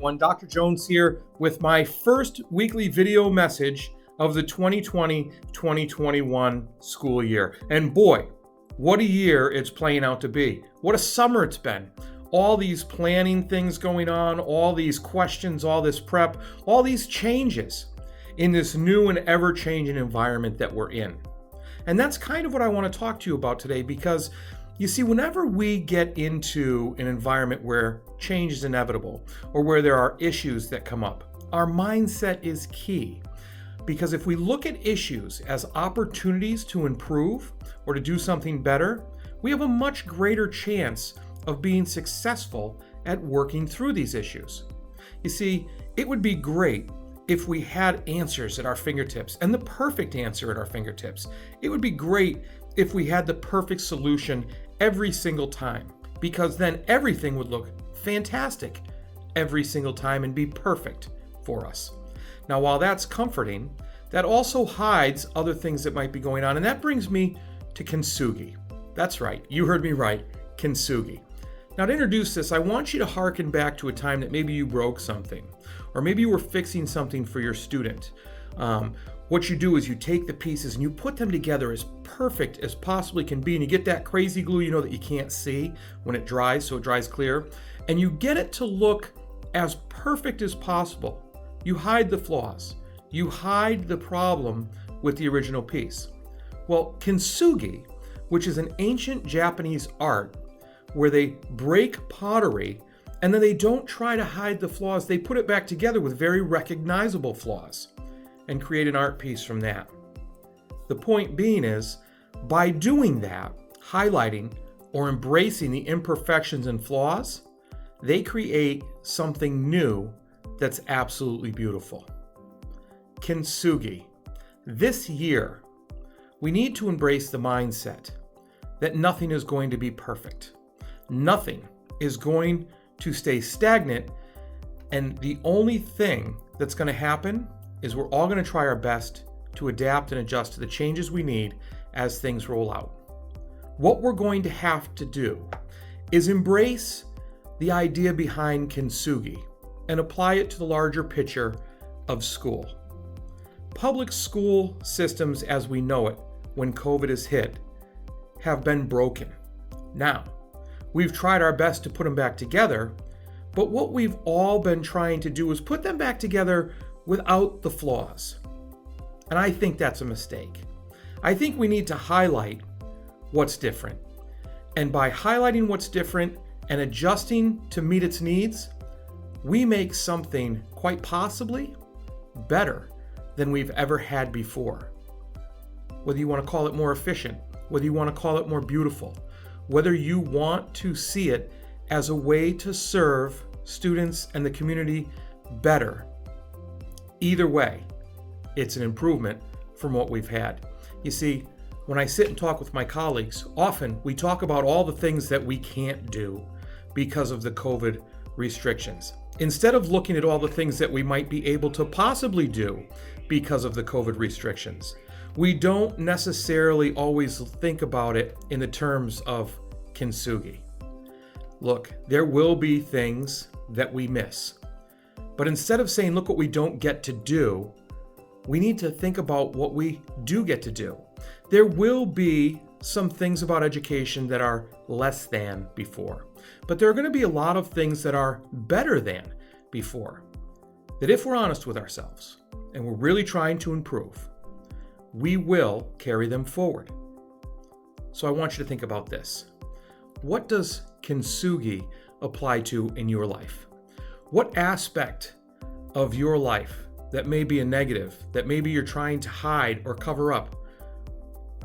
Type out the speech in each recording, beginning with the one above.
everyone. Dr. Jones here with my first weekly video message of the 2020-2021 school year. And boy, what a year it's playing out to be. What a summer it's been. All these planning things going on, all these questions, all this prep, all these changes in this new and ever-changing environment that we're in. And that's kind of what I want to talk to you about today, because you see, whenever we get into an environment where change is inevitable or where there are issues that come up, our mindset is key. Because if we look at issues as opportunities to improve or to do something better, we have a much greater chance of being successful at working through these issues. You see, it would be great if we had answers at our fingertips and the perfect answer at our fingertips. It would be great if we had the perfect solution every single time, because then everything would look fantastic every single time and be perfect for us. Now, while that's comforting, that also hides other things that might be going on, and that brings me to Kensugi. That's right, you heard me right, Kensugi. Now, to introduce this, I want you to hearken back to a time that maybe you broke something, or maybe you were fixing something for your student. What you do is you take the pieces and you put them together as perfect as possibly can be, and you get that crazy glue, you know, that you can't see when it dries, so it dries clear, and you get it to look as perfect as possible. You hide the flaws. You hide the problem with the original piece. Well, Kintsugi, which is an ancient Japanese art where they break pottery and then they don't try to hide the flaws, they put it back together with very recognizable flaws and create an art piece from that. The point being is, by doing that, highlighting or embracing the imperfections and flaws, they create something new that's absolutely beautiful. Kensugi. This year, we need to embrace the mindset that nothing is going to be perfect. Nothing is going to stay stagnant, and the only thing that's going to happen is we're all going to try our best to adapt and adjust to the changes we need as things roll out. What we're going to have to do is embrace the idea behind Kensugi and apply it to the larger picture of school. Public school systems as we know it when COVID has hit have been broken. Now, we've tried our best to put them back together, but what we've all been trying to do is put them back together without the flaws. And I think that's a mistake. I think we need to highlight what's different. And by highlighting what's different and adjusting to meet its needs, we make something quite possibly better than we've ever had before. Whether you want to call it more efficient, whether you want to call it more beautiful, whether you want to see it as a way to serve students and the community better, either way, it's an improvement from what we've had. You see, when I sit and talk with my colleagues, often we talk about all the things that we can't do because of the COVID restrictions, instead of looking at all the things that we might be able to possibly do because of the COVID restrictions. We don't necessarily always think about it in the terms of Kensugi. Look, there will be things that we miss. But instead of saying, look what we don't get to do, we need to think about what we do get to do. There will be some things about education that are less than before, but there are going to be a lot of things that are better than before. That if we're honest with ourselves and we're really trying to improve, we will carry them forward. So I want you to think about this. What does Kensugi apply to in your life? What aspect of your life that may be a negative, that maybe you're trying to hide or cover up,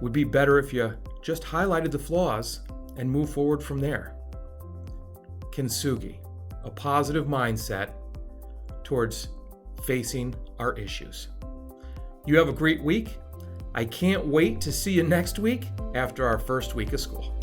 would be better if you just highlighted the flaws and move forward from there? Kensugi, a positive mindset towards facing our issues. You have a great week. I can't wait to see you next week after our first week of school.